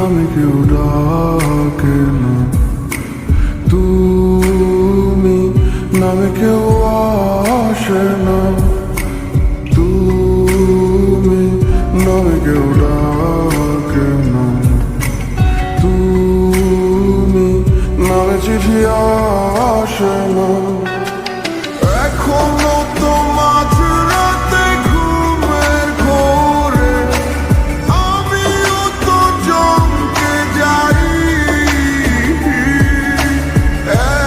নামে কেউ ডাকে না, তুমি নামে কেউ আসে না, তুমি নামে কেউ ডাকে না, তুমি নামে চিঠি আসে না। এখনো তো মাঝরাতে ঘুমের ঘোরে আমিও তো চমকে যাই।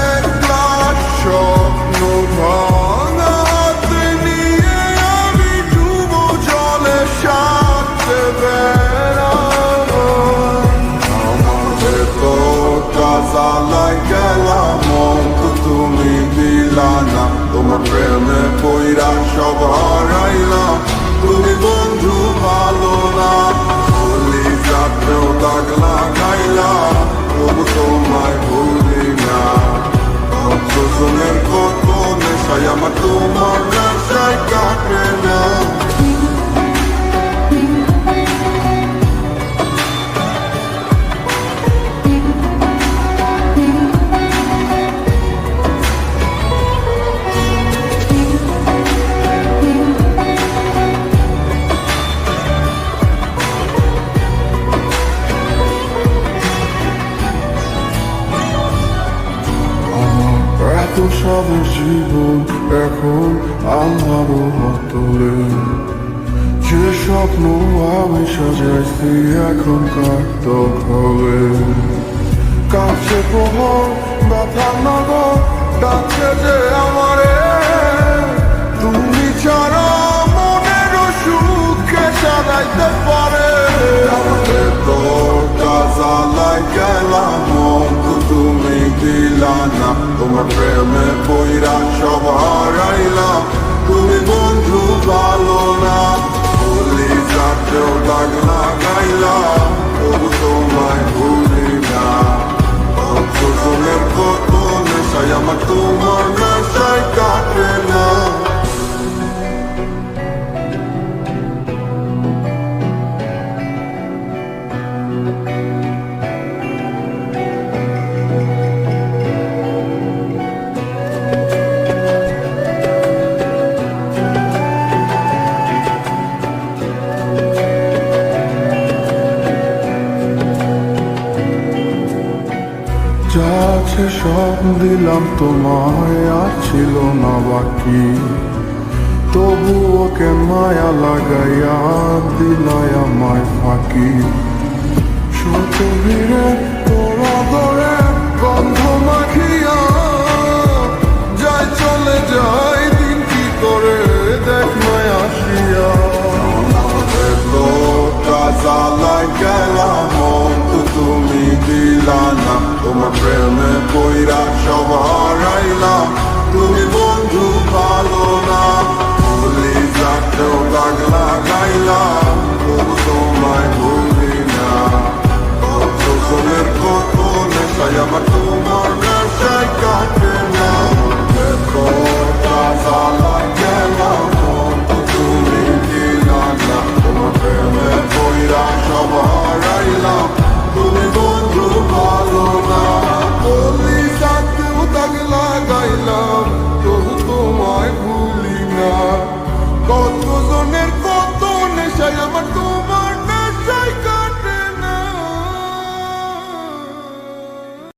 এক গ্লাস স্বপ্ন ভাঙা হাতে নিয়ে আমি ডুবো জলে সাঁতরে বেড়াই। আমার ভেতরটা জ্বালায় গেলাম মতো তুমি দিলা না, তোমার প্রেমে পইরা সব হারাইলাম, তুমি বন্ধু ভালো না। বলি যাত্রেও দাগ লাগাইলাম, তবু তোমায় ভুলি না। অন্তজনের কত নেশায় আমার তোমার নেশায় কাটে না। এত সাদের জীবন এখন আমারও হাতলে, যে স্বপ্ন আমি সাজাইছি এখন কাটক হবে। কাছে প্রহর ব্যথা নগর ডাকছে যে আমারে, তুমি ছাড়া মনের সুখে সাজাইতে পারে। আমাদের তোরটা জ্বালাই গেলাম মতো তুমি দিলা না, তোমার প্রেমে পইরা সব হারাইলাম, তুমি বন্ধু ভালো না। বলি যাত্রেও দাগ লাগাইলাম, তবু তোমায় ভুলি না। অন্তজনের কত নেশায় আমার তোমার নেশায় কাটে না। যা আছে সব দিলাম তোমায়, আর ছিল না বাকি, তবুও কেন মায়া লাগাইয়া দিলায় আমায় ফাঁকি। শত ভিড়ে তোরা ধরে গন্ধ মাখিয়া যাই চলে যাই দিন কি করে দেখ মায় আসিয়া। তোরটা জ্বালাই গেলাম মতো তুমি দিলা না, তোমার প্রেমে পইরা সব হারাইলাম,